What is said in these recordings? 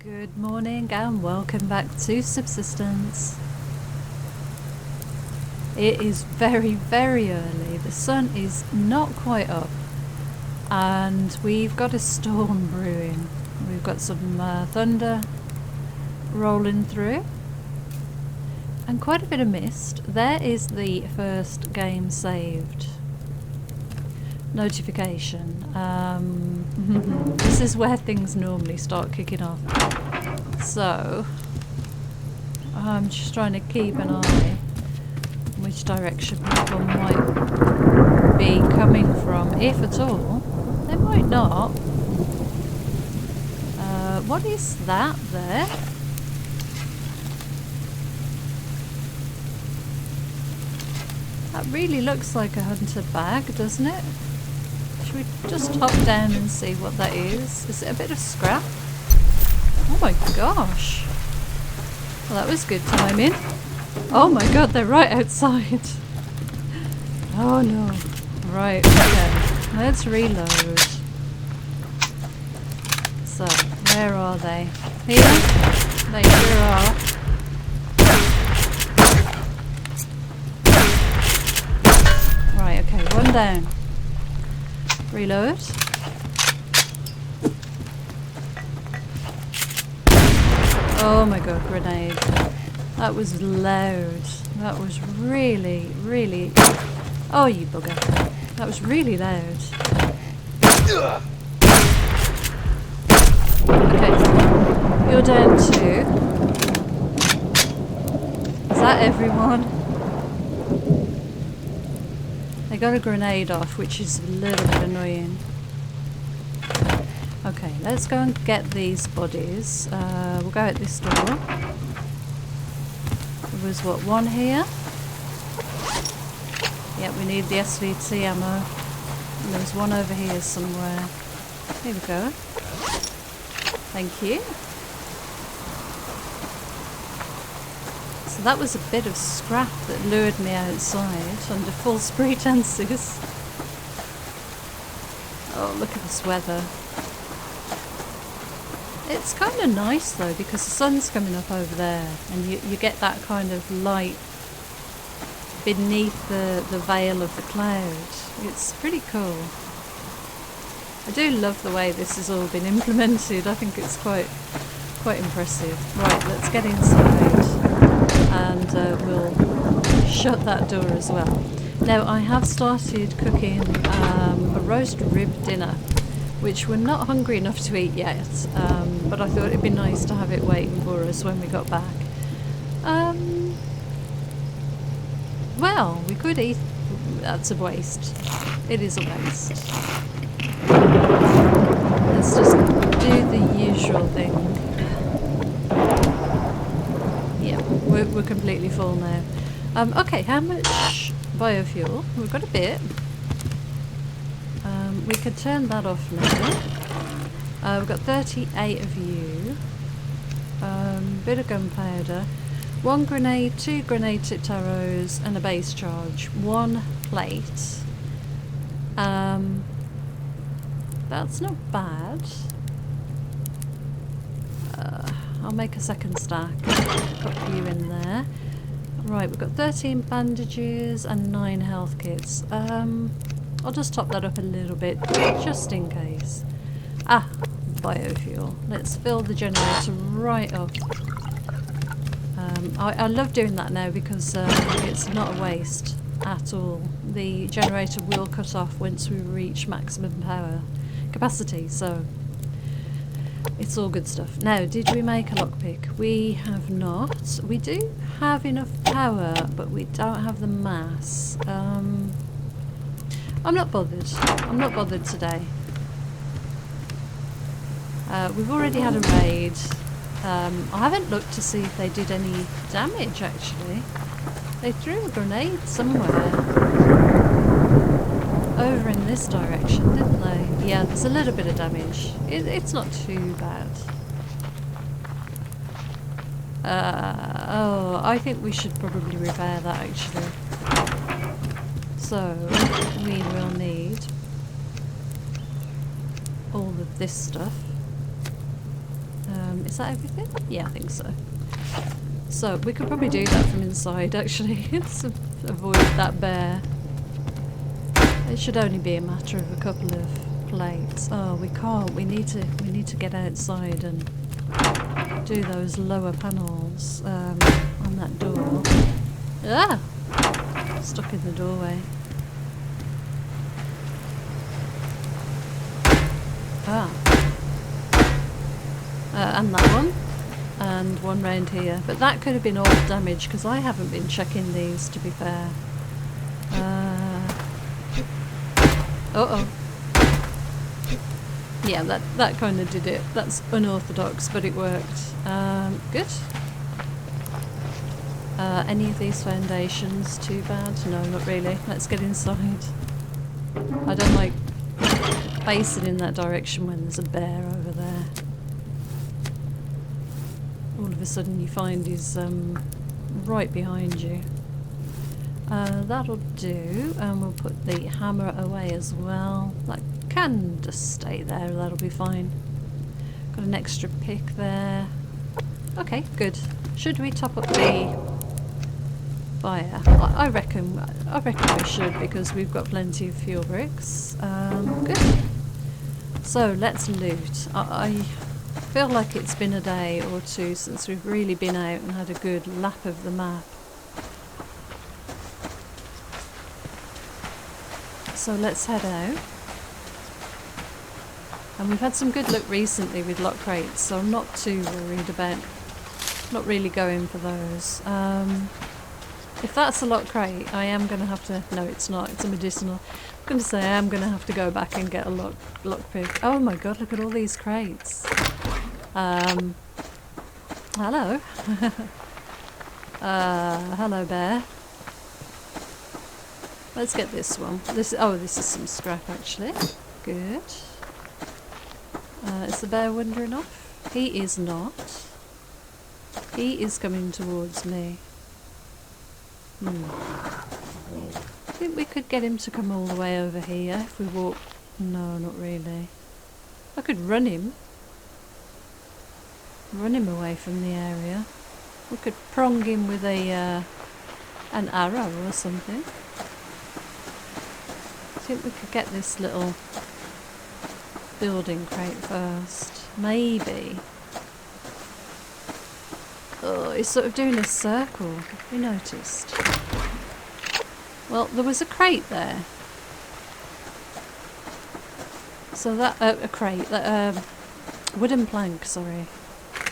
Good morning and welcome back to Subsistence. It is very, very early. The sun is not quite up and we've got a storm brewing. We've got some thunder rolling through and quite a bit of mist. There is the first game saved notification. This is where things normally start kicking off. So I'm just trying to keep an eye on which direction people might be coming from, if at all. They might not. What is that there? That really looks like a hunter bag, doesn't it? Should we just hop down and see what that is? Is it a bit of scrap? Oh my gosh. Well, that was good timing. Oh my god, they're right outside. Oh no. Right, okay. Let's reload. So, where are they? Here? They sure are. Right, okay, one down. Reload. Oh my god, grenade. That was loud. That was really, really... Oh, you bugger. That was really loud. Okay. You're down too. Is that everyone? They got a grenade off, which is a little bit annoying. Okay, let's go and get these bodies. We'll go out this door. There was, what, one here? Yep, we need the SVT ammo. And there's one over here somewhere. Here we go. Thank you. So that was a bit of scrap that lured me outside under false pretenses. Oh, look at this weather. It's kind of nice though, because the sun's coming up over there and you get that kind of light beneath the veil of the cloud. It's pretty cool. I do love the way this has all been implemented. I think it's quite impressive. Right, let's get inside and we'll shut that door as well. Now I have started cooking a roast rib dinner, which we're not hungry enough to eat yet, but I thought it'd be nice to have it waiting for us when we got back. Well, we could eat. That's a waste. It is a waste. Let's just do the usual thing. Yeah, we're completely full now. Okay, how much biofuel? We've got a bit. We could turn that off now. We've got 38 of you. Bit of gunpowder. 1 grenade, 2 grenade tipped arrows, and a base charge. 1 plate. That's not bad. I'll make a second stack. Put you in there. Right, we've got 13 bandages and 9 health kits. I'll just top that up a little bit, just in case. Ah, biofuel. Let's fill the generator right up. I love doing that now because it's not a waste at all. The generator will cut off once we reach maximum power capacity, so it's all good stuff. Now, did we make a lockpick? We have not. We do have enough power, but we don't have the mass. I'm not bothered. I'm not bothered today. We've already had a raid. I haven't looked to see if they did any damage, actually. They threw a grenade somewhere. Over in this direction, didn't they? Yeah, there's a little bit of damage. It's not too bad. Oh, I think we should probably repair that, actually. So, we will need all of this stuff. Is that everything? Yeah, I think so. So we could probably do that from inside actually. To avoid that bear. It should only be a matter of a couple of plates. Oh, we can't. We need to get outside and do those lower panels on that door. Ah! Stuck in the doorway. Ah. And that one. And one round here. But that could have been all damaged because I haven't been checking these, to be fair. Uh-oh. Yeah, that kind of did it. That's unorthodox, but it worked. Good. Any of these foundations too bad? No, not really. Let's get inside. I don't like facing in that direction when there's a bear over there. All of a sudden you find he's right behind you. That'll do, and we'll put the hammer away as well. That can just stay there, that'll be fine. Got an extra pick there. Okay, good. Should we top up the fire? I reckon we should, because we've got plenty of fuel bricks. Good. So let's loot. I feel like it's been a day or two since we've really been out and had a good lap of the map. So let's head out. And we've had some good luck recently with lock crates, so I'm not too worried about not really going for those. If that's a lock crate, I am going to have to... No, it's not. It's a medicinal. I'm going to say I am going to have to go back and get a lock pick. Oh my god, look at all these crates. Hello. Hello, bear. Let's get this one. This is some scrap actually. Good. Is the bear wandering off? He is not. He is coming towards me. I think we could get him to come all the way over here if we walk. No, not really. I could run him. Run him away from the area. We could prong him with an arrow or something. I think we could get this little building crate first. Maybe. Oh, he's sort of doing a circle. Have you noticed? Well, there was a crate there. So that a crate, that wooden plank. Sorry.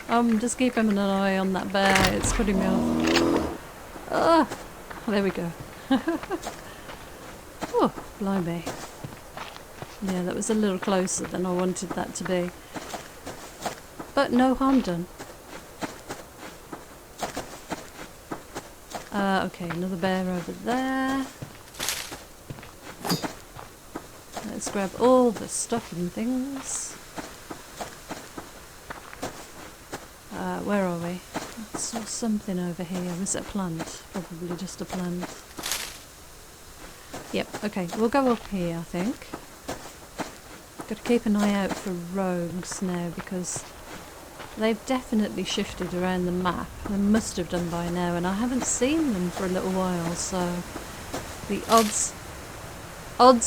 Just keeping an eye on that bear. It's putting me off. Oh, there we go. Oh, blimey. Yeah, that was a little closer than I wanted that to be. But no harm done. Okay, another bear over there. Let's grab all the stuff and things. Where are we? I saw something over here. Was it a plant? Probably just a plant. Yep, okay, we'll go up here, I think. Got to keep an eye out for rogues now, because they've definitely shifted around the map. They must have done by now, and I haven't seen them for a little while, so the odds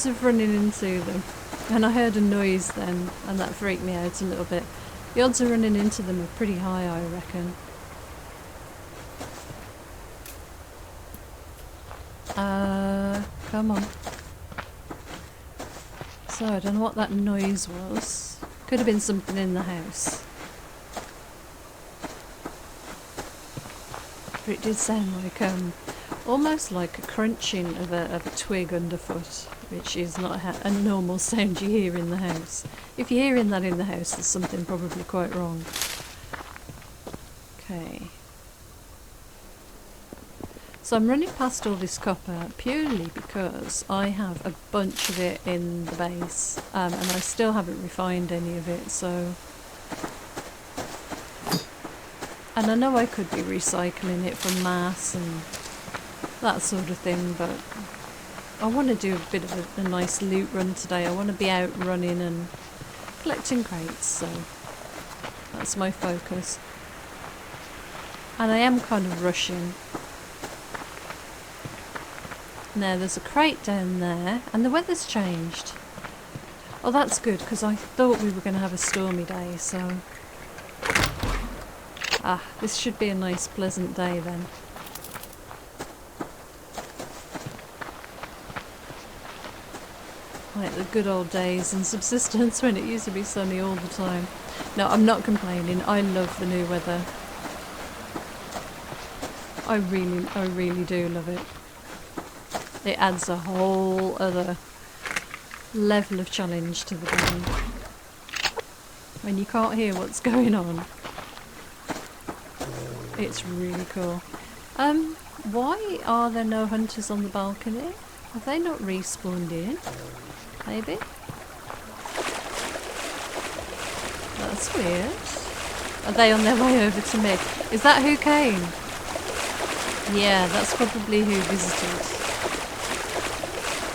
of running into them. And I heard a noise then, and that freaked me out a little bit. The odds of running into them are pretty high, I reckon. Come on. So, I don't know what that noise was. Could have been something in the house. But it did sound like, almost like a crunching of a twig underfoot, which is not a normal sound you hear in the house. If you're hearing that in the house, there's something probably quite wrong. Okay. So I'm running past all this copper purely because I have a bunch of it in the base, and I still haven't refined any of it, so... And I know I could be recycling it from mass and that sort of thing, but I want to do a bit of a nice loot run today. I want to be out running and collecting crates, so That's my focus. And I am kind of rushing. Now there's a crate down there, and the weather's changed. Oh, that's good, because I thought we were going to have a stormy day, so... Ah, this should be a nice, pleasant day then. Like the good old days in Subsistence when it used to be sunny all the time. No, I'm not complaining. I love the new weather. I really do love it. It adds a whole other level of challenge to the game. When you can't hear what's going on. It's really cool. Why are there no hunters on the balcony? Have they not respawned in? Maybe? That's weird. Are they on their way over to me? Is that who came? Yeah, that's probably who visited.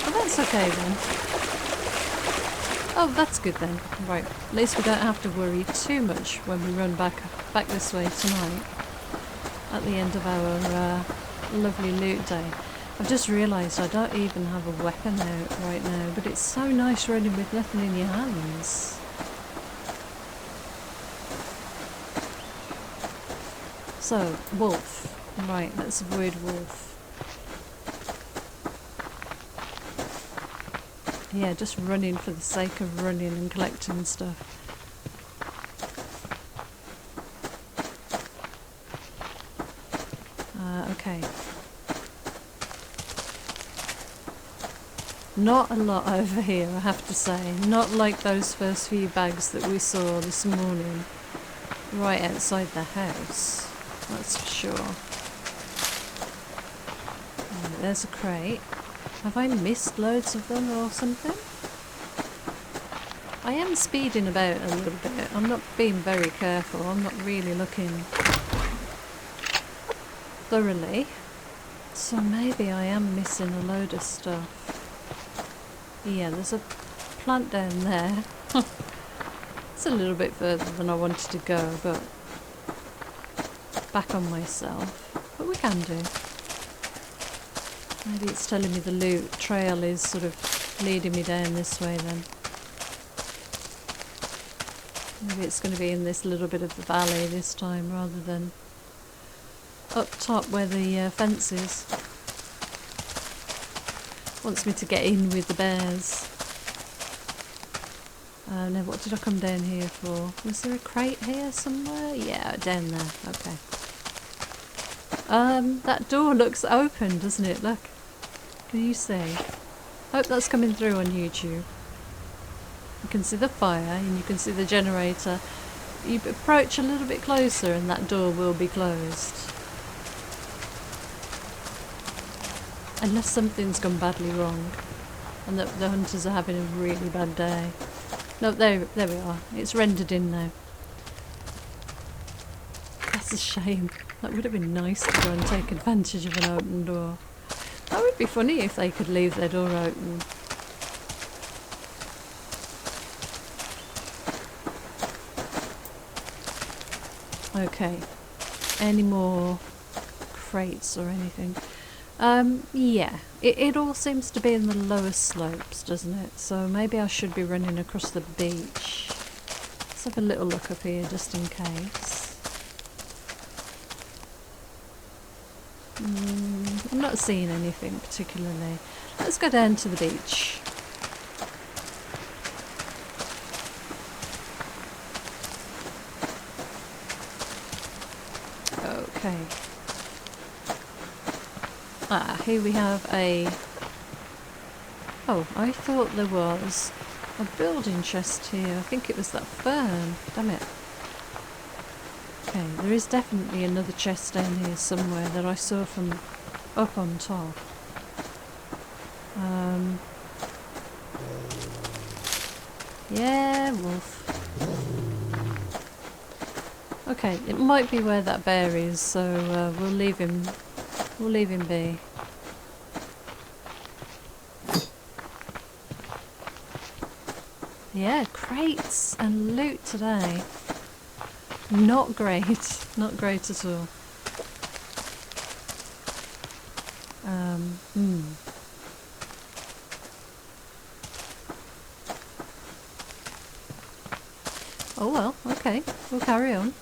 Oh, that's okay then. Oh, that's good then. Right, at least we don't have to worry too much when we run back this way tonight. At the end of our lovely loot day. I've just realised I don't even have a weapon out right now, but it's so nice running with nothing in your hands. So, wolf. Right, let's avoid wolf. Yeah, just running for the sake of running and collecting stuff. Okay. Not a lot over here, I have to say. Not like those first few bags that we saw this morning. Right outside the house. That's for sure. Right, there's a crate. Have I missed loads of them or something? I am speeding about a little bit. I'm not being very careful. I'm not really looking thoroughly. So maybe I am missing a load of stuff. Yeah, there's a plant down there. It's a little bit further than I wanted to go, but back on myself. But we can do. Maybe it's telling me the loot trail is sort of leading me down this way then. Maybe it's going to be in this little bit of the valley this time rather than up top where the fence is. Wants me to get in with the bears. Now what did I come down here for? Was there a crate here somewhere? Yeah, down there. Okay. That door looks open, doesn't it? Look. Can you see? Hope that's coming through on YouTube. You can see the fire and you can see the generator. You approach a little bit closer and that door will be closed. Unless something's gone badly wrong and the hunters are having a really bad day. No, there we are. It's rendered in now. That's a shame. That would have been nice to go and take advantage of an open door. That would be funny if they could leave their door open. Okay. Any more crates or anything? Yeah. It all seems to be in the lower slopes, doesn't it? So maybe I should be running across the beach. Let's have a little look up here just in case. I'm not seeing anything particularly. Let's go down to the beach. Okay. Ah, here we have a... Oh, I thought there was a building chest here. I think it was that fern. Damn it. Okay, there is definitely another chest down here somewhere that I saw from up on top. Yeah, wolf. Okay, it might be where that bear is, so we'll leave him be. Yeah, crates and loot today. Not great. Not great at all. Oh well, okay. We'll carry on.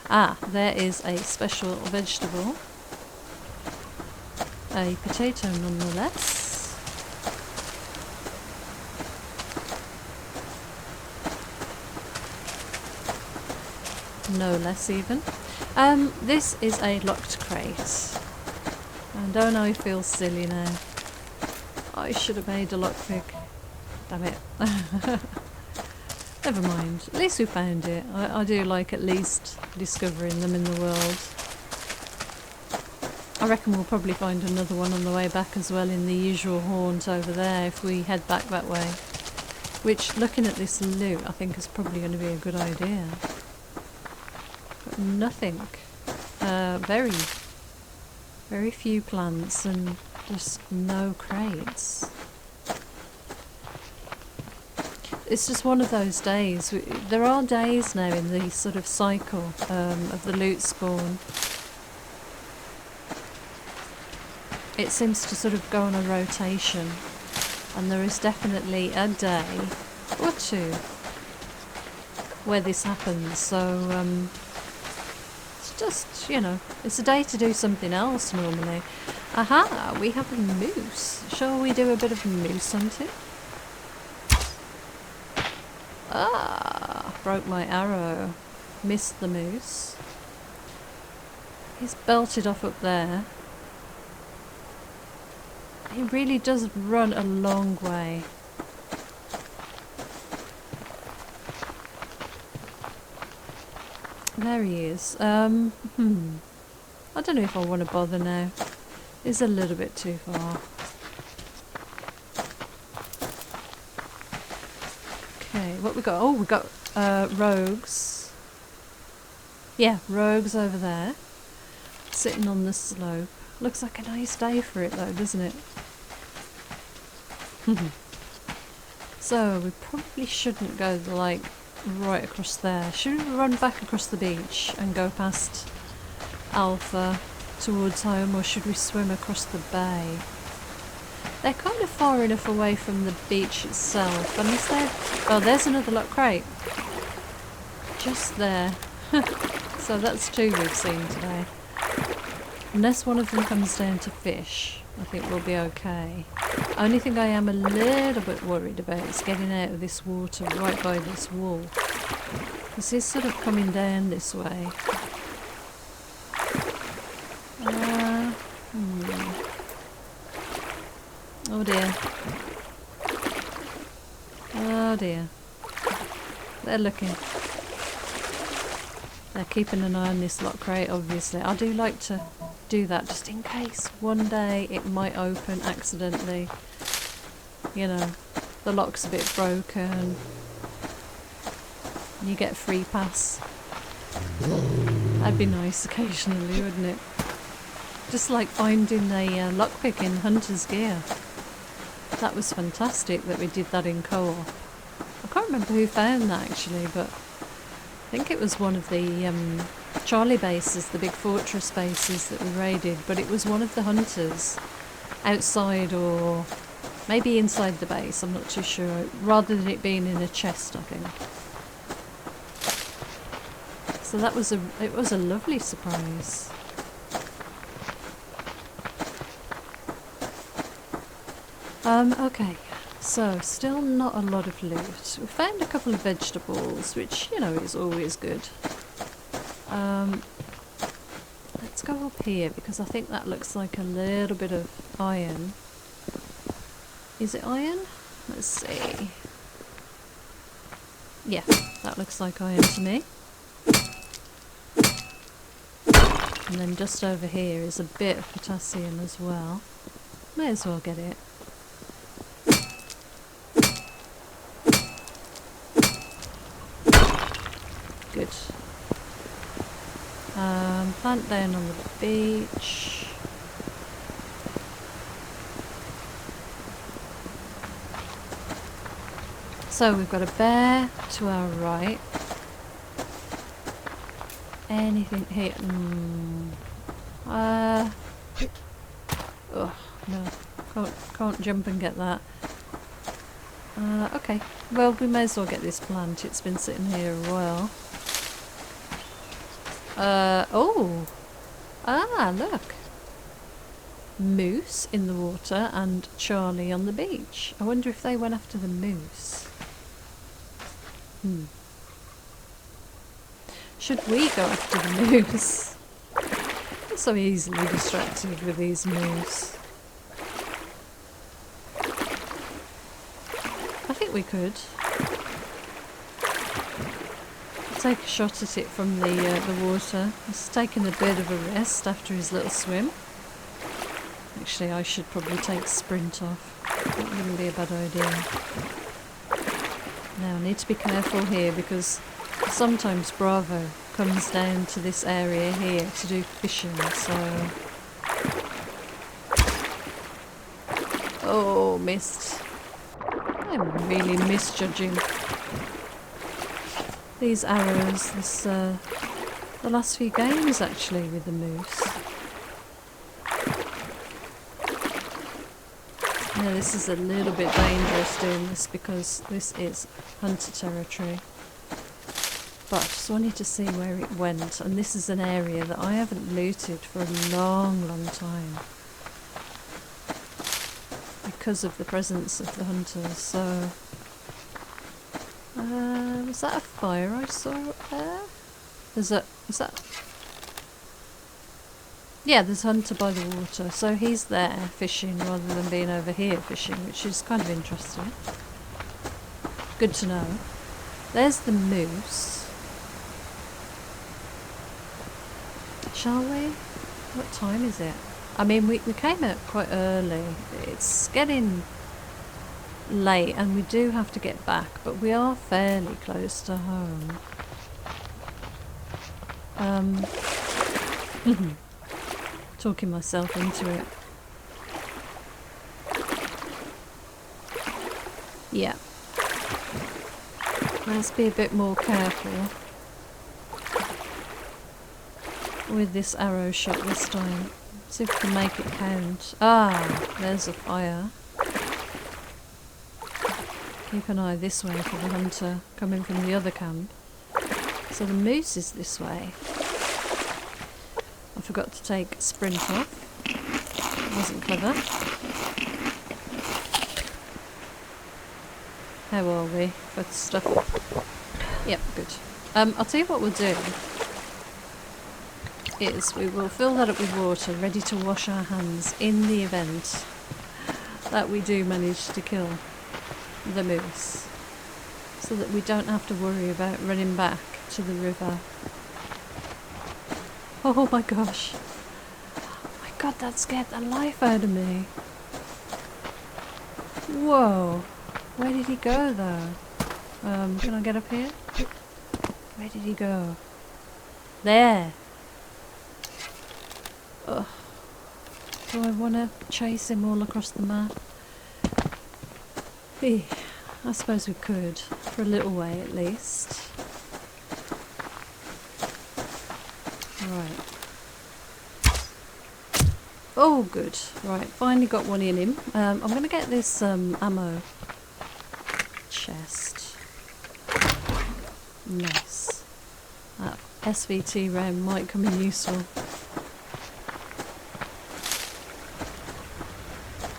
Ah, there is a special vegetable. A potato nonetheless. No less even. This is a locked crate. And don't I feel silly now? I should have made a lockpick. Damn it. Never mind. At least we found it. I do like at least discovering them in the world. I reckon we'll probably find another one on the way back as well in the usual haunt over there if we head back that way. Which, looking at this loot, I think is probably going to be a good idea. But nothing. Very few plants and just no crates. It's just one of those days. There are days now in the sort of cycle of the loot spawn. It seems to sort of go on a rotation, and there is definitely a day or two where this happens. So it's just, you know, it's a day to do something else normally. Aha, we have a moose. Shall we do a bit of moose hunting? Ah, broke my arrow. Missed the moose. He's belted off up there. He really does run a long way. There he is. I don't know if I want to bother now. It's a little bit too far. Okay, what we got? Oh, we got rogues. Yeah, rogues over there. Sitting on the slope. Looks like a nice day for it though, doesn't it? So, we probably shouldn't go like right across there. Should we run back across the beach and go past Alpha towards home, or should we swim across the bay? They're kind of far enough away from the beach itself. Unless they're... Oh, there's another lock crate. Just there. So that's two we've seen today. Unless one of them comes down to fish, I think we'll be okay. Only thing I am a little bit worried about is getting out of this water right by this wall. This is sort of coming down this way. Oh dear. Oh dear. They're looking. They're keeping an eye on this lock crate, obviously. I do like to do that just in case one day it might open accidentally. You know, the lock's a bit broken. You get a free pass. That'd be nice occasionally, wouldn't it? Just like finding a lockpick in Hunter's Gear. That was fantastic that we did that in co-op. I can't remember who found that actually, but I think it was one of the Charlie bases, the big fortress bases that we raided, but it was one of the hunters outside or maybe inside the base, I'm not too sure, rather than it being in a chest, I think. So that was it was a lovely surprise. Okay, so still not a lot of loot. We found a couple of vegetables, which, you know, is always good. Let's go up here because I think that looks like a little bit of iron. Is it iron? Let's see. Yeah, that looks like iron to me. And then just over here is a bit of potassium as well. May as well get it. Good. Plant down on the beach. So we've got a bear to our right. anything here? Oh no, can't jump and get that. Okay, well we may as well get this plant. It's been sitting here a while. Oh! Ah, look! Moose in the water and Charlie on the beach. I wonder if they went after the moose. Should we go after the moose? I'm so easily distracted with these moose. I think we could. Take a shot at it from the water. He's taking a bit of a rest after his little swim. Actually, I should probably take sprint off. That wouldn't be a bad idea. Now, I need to be careful here because sometimes Bravo comes down to this area here to do fishing, so... Oh, missed. I'm really misjudging these arrows, the last few games actually with the moose. Now this is a little bit dangerous doing this because this is hunter territory. But I just wanted to see where it went, and this is an area that I haven't looted for a long, long time. Because of the presence of the hunters, so... was that a fire I saw up there? Was that... Yeah, there's a hunter by the water, so he's there fishing rather than being over here fishing, which is kind of interesting. Good to know. There's the moose. Shall we? What time is it? I mean, we came out quite early. It's getting late and we do have to get back, but we are fairly close to home. Talking myself into it. Yeah. Let's be a bit more careful with this arrow shot this time. See if we can make it count. Ah, there's a fire. Keep an eye this way for the hunter coming from the other camp. So the moose is this way. I forgot to take sprint off. Wasn't clever. How are we for stuff? Yep, good. I'll tell you what we'll do. Is we will fill that up with water, ready to wash our hands in the event that we do manage to kill the moose, so that we don't have to worry about running back to the river. Oh my gosh. Oh my god, that scared the life out of me. Whoa. Where did he go though? Can I get up here? Where did he go? There. Ugh. Do I want to chase him all across the map? I suppose we could, for a little way at least. Right. Oh, good. Right, finally got one in him. I'm going to get this ammo chest. Nice. That SVT round might come in useful.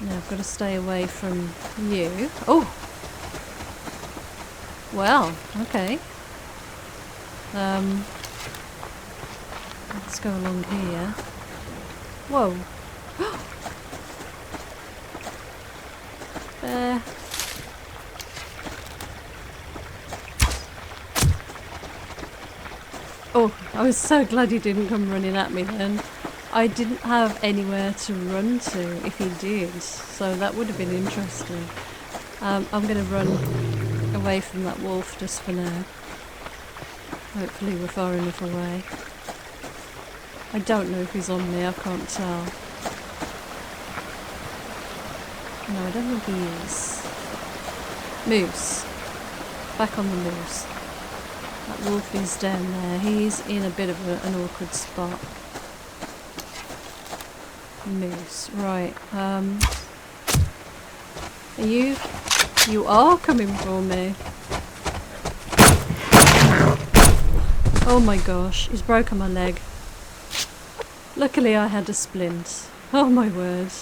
Now I've got to stay away from you. Oh! Well, okay. Let's go along here. Whoa! There. Oh, I was so glad he didn't come running at me then. I didn't have anywhere to run to if he did, so that would have been interesting. I'm going to run away from that wolf just for now. Hopefully we're far enough away. I don't know if he's on me, I can't tell. No, I don't think he is. Moose. Back on the moose. That wolf is down there. He's in a bit of an awkward spot. Moose, right. Are you? You are coming for me. Oh my gosh, he's broken my leg. Luckily I had a splint. Oh my word.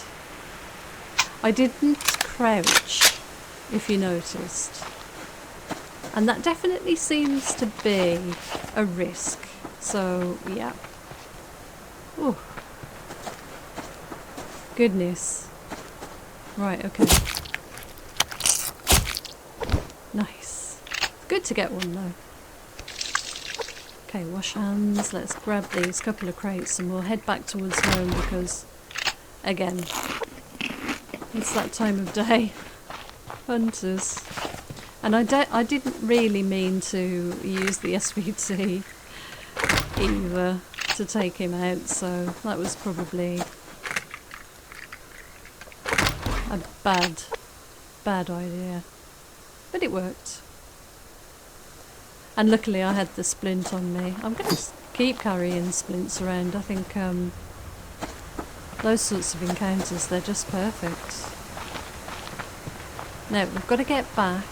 I didn't crouch, if you noticed. And that definitely seems to be a risk. So, yeah. Oh. Goodness. Right, okay. Nice. Good to get one though. Okay, wash hands. Let's grab these couple of crates and we'll head back towards home because, again, it's that time of day. Hunters. And I didn't really mean to use the SVT either to take him out, so that was probably a bad idea. But it worked. And luckily I had the splint on me. I'm going to keep carrying splints around. I think those sorts of encounters, they're just perfect. Now, we've got to get back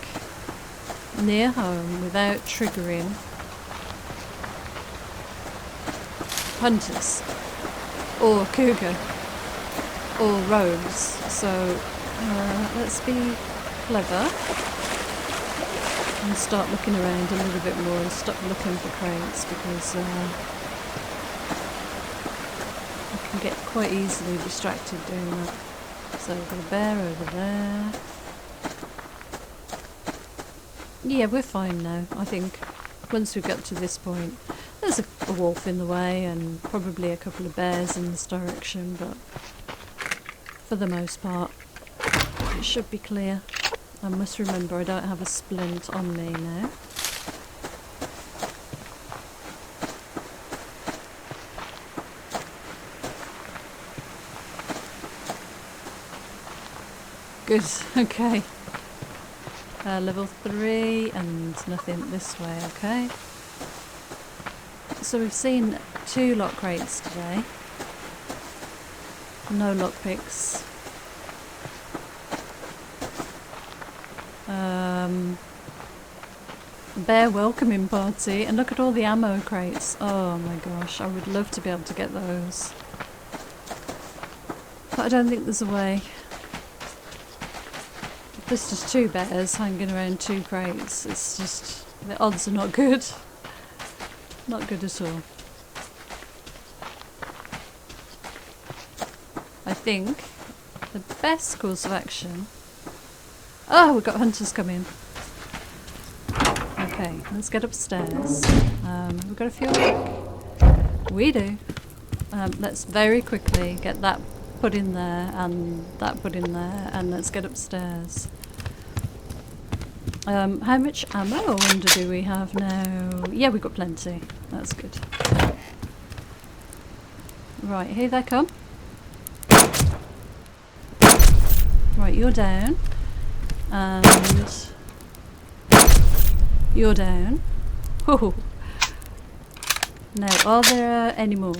near home without triggering hunters or cougar or rogues. So let's be clever and start looking around a little bit more and stop looking for crates because I can get quite easily distracted doing that. So we've got a bear over there. Yeah, we're fine now, I think. Once we get to this point, there's a wolf in the way and probably a couple of bears in this direction, but for the most part, it should be clear. I must remember I don't have a splint on me now. Good, okay. Level 3 and nothing this way, okay. So we've seen 2 lock crates today. No lockpicks. Bear welcoming party, and look at all the ammo crates. Oh my gosh, I would love to be able to get those. But I don't think there's a way. There's just 2 bears hanging around 2 crates. It's just, the odds are not good. Not good at all. I think the best course of action... Oh, we've got hunters coming. Okay, let's get upstairs. We've got a fuel. We do. Let's very quickly get that put in there and that put in there, and let's get upstairs. How much ammo, I wonder, do we have now? Yeah, we've got plenty. That's good. Right, here they come. Right, you're down. And you're down. Oh. Now, are there any more?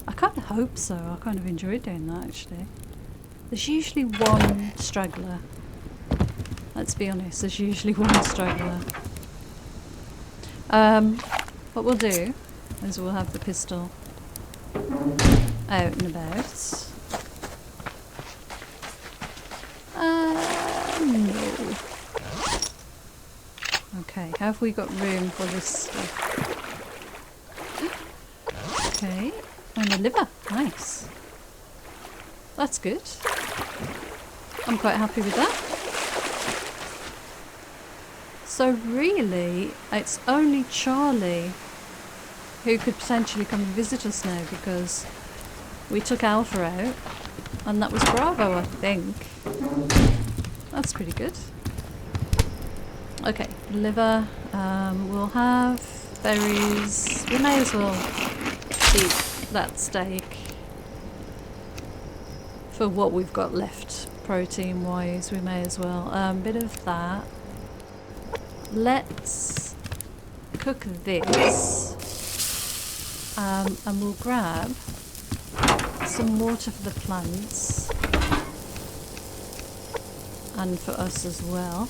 I kind of hope so. I kind of enjoyed doing that, actually. There's usually one straggler. Let's be honest, there's usually one straggler. What we'll do is we'll have the pistol out and about. No. Okay, have we got room for this stuff? Okay, and a liver. Nice. That's good. I'm quite happy with that. So really, it's only Charlie who could potentially come and visit us now because we took Alpha out and that was Bravo, I think. That's pretty good. Okay, liver. We'll have berries. We may as well keep that steak for what we've got left, protein wise. We may as well. Bit of that. let's cook this, and we'll grab some water for the plants and for us as well.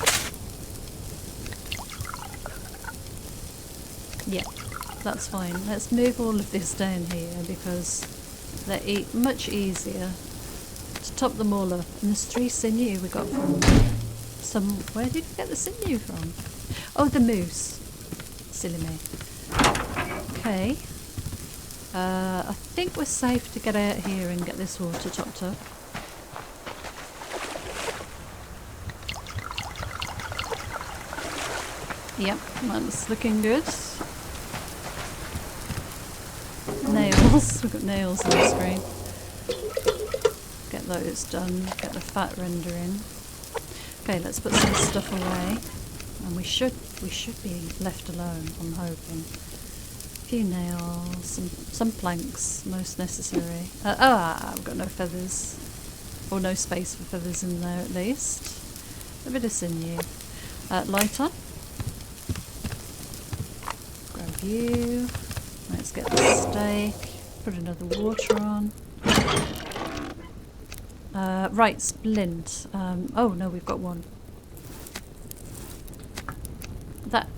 Yeah, that's fine. Let's move all of this down here because they're much easier to top them all up. And there's 3 sinew we got from some... Where did we get the sinew from? Oh, the moose. Silly me. Okay. I think we're safe to get out here and get this water topped up. Yep, that's looking good. Nails. We've got nails on the screen. Get those done. Get the fat rendering. Okay, let's put some stuff away. And we should be left alone, I'm hoping. A few nails, some planks, most necessary. I've got no feathers. Or no space for feathers in there at least. A bit of sinew. Light on. Grab you. Let's get the steak. Put another water on. Right, splint. Oh no, we've got one.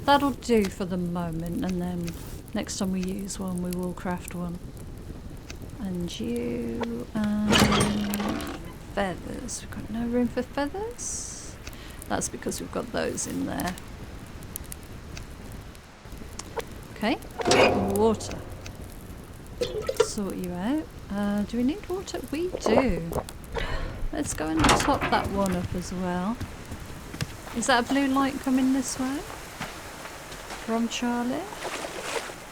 That'll do for the moment, and then next time we use one, we will craft one. And you and feathers. We've got no room for feathers. That's because we've got those in there. Okay, water. Sort you out. Do we need water? We do. Let's go and top that one up as well. Is that a blue light coming this way? From Charlie?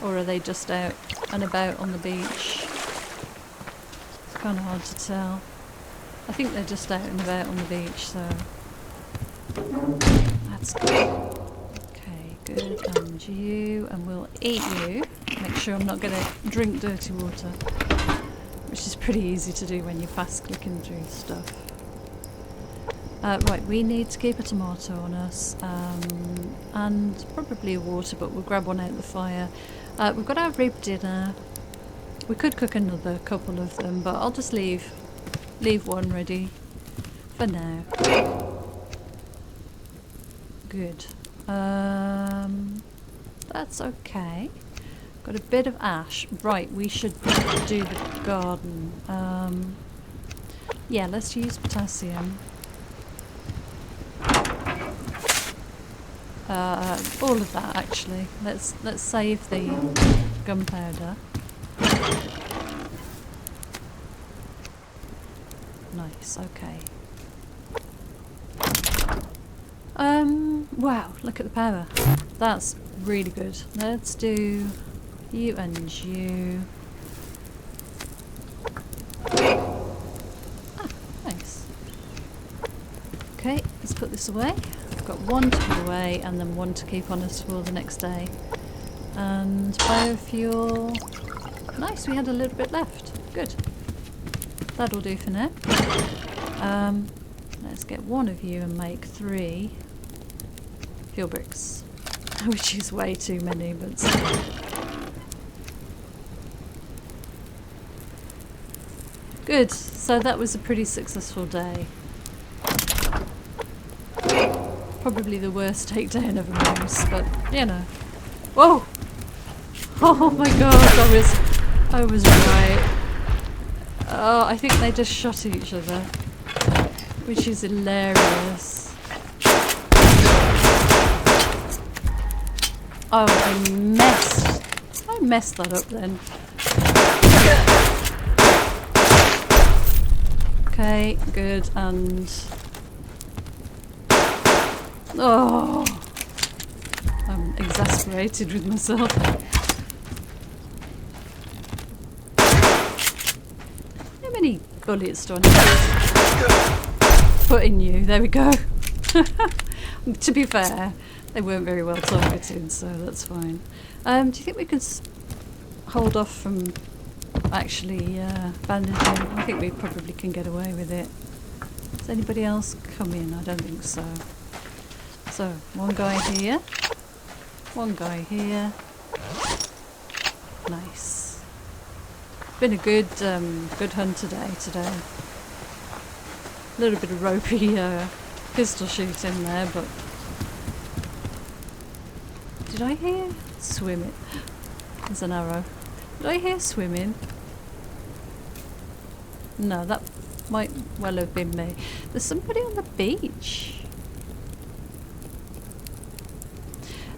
Or are they just out and about on the beach? It's kind of hard to tell. I think they're just out and about on the beach, so... That's good. Good, and you, and we'll eat you. Make sure I'm not going to drink dirty water, which is pretty easy to do when you're fast clicking through stuff. Right, we need to keep a tomato on us, and probably a water, but we'll grab one out of the fire. We've got our rib dinner. We could cook another couple of them, but I'll just leave one ready for now. Good. That's okay. Got a bit of ash. Right, we should do the garden. Yeah, let's use potassium. All of that actually. Let's save the gunpowder. Nice, okay. Wow, look at the power. That's really good. Let's do you and you. Ah, nice. Okay, let's put this away. I've got one to put away and then one to keep on us for the next day. And biofuel. Nice, we had a little bit left. Good. That'll do for now. Let's get one of you and make 3 fuel bricks, which is way too many, but still. Good, so that was a pretty successful day. Probably the worst takedown of a moose, but you know. Whoa! Oh my god, I was right. Oh, I think they just shot each other, which is hilarious. Oh, I messed that up then. Okay, good, and... Oh! I'm exasperated with myself. How many bullets do I need to put in you? There we go. To be fair, they weren't very well targeted, so that's fine. Do you think we could hold off from actually bandaging? I think we probably can get away with it. Does anybody else come in? I don't think so. So, one guy here. One guy here. Nice. Been a good hunter day today. A little bit of ropey pistol shooting there, but... Did I hear swimming? There's an arrow. Did I hear swimming? No, that might well have been me. There's somebody on the beach.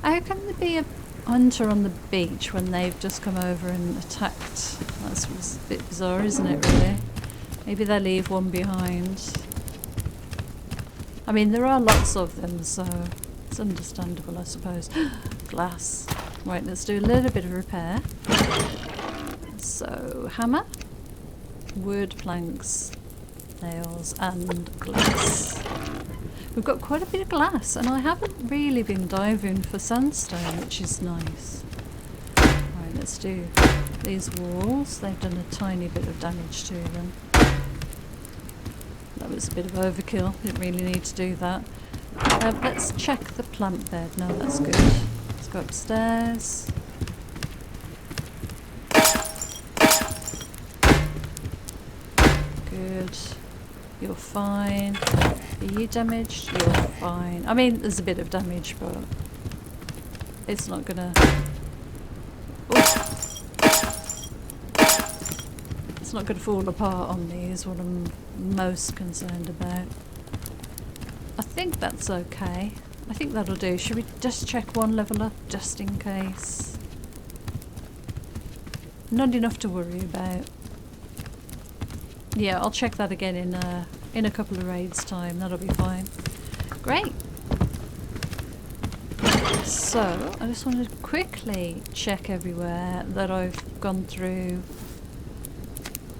How can there be a hunter on the beach when they've just come over and attacked? That's a bit bizarre, isn't it, really? Maybe they leave one behind. I mean, there are lots of them, so it's understandable, I suppose. Glass. Right, let's do a little bit of repair. So, hammer, wood, planks, nails, and glass. We've got quite a bit of glass, and I haven't really been diving for sandstone, which is nice. Right, let's do these walls. They've done a tiny bit of damage to them. That was a bit of overkill. Didn't really need to do that. Let's check the plant bed. No, that's good. Let's go upstairs. Good. You're fine. Are you damaged? You're fine. I mean, there's a bit of damage, but it's not gonna... It's not gonna fall apart on me is what I'm most concerned about. I think that's okay. I think that'll do. Should we just check one level up, just in case? Not enough to worry about. Yeah, I'll check that again in a couple of raids time. That'll be fine. Great. So, I just wanted to quickly check everywhere that I've gone through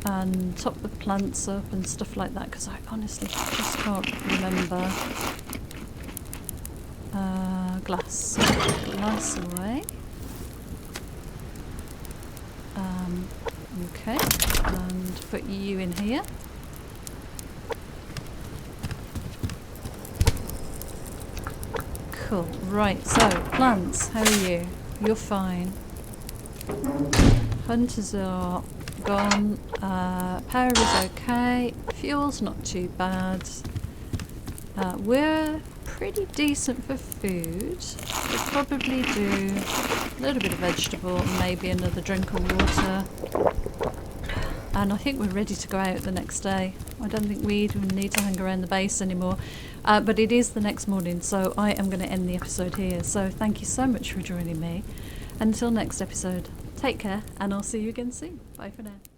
and top the plants up and stuff like that, because I honestly just can't remember. Glass. Glass away. Okay, and put you in here. Cool. Right, so plants, how are you? You're fine. Hunters are gone. Power is okay. Fuel's not too bad. We're pretty decent for food. We'll probably do a little bit of vegetable and maybe another drink of water. And I think we're ready to go out the next day. I don't think we even need to hang around the base anymore. But it is the next morning, so I am going to end the episode here. So thank you so much for joining me. Until next episode, take care, and I'll see you again soon. Bye for now.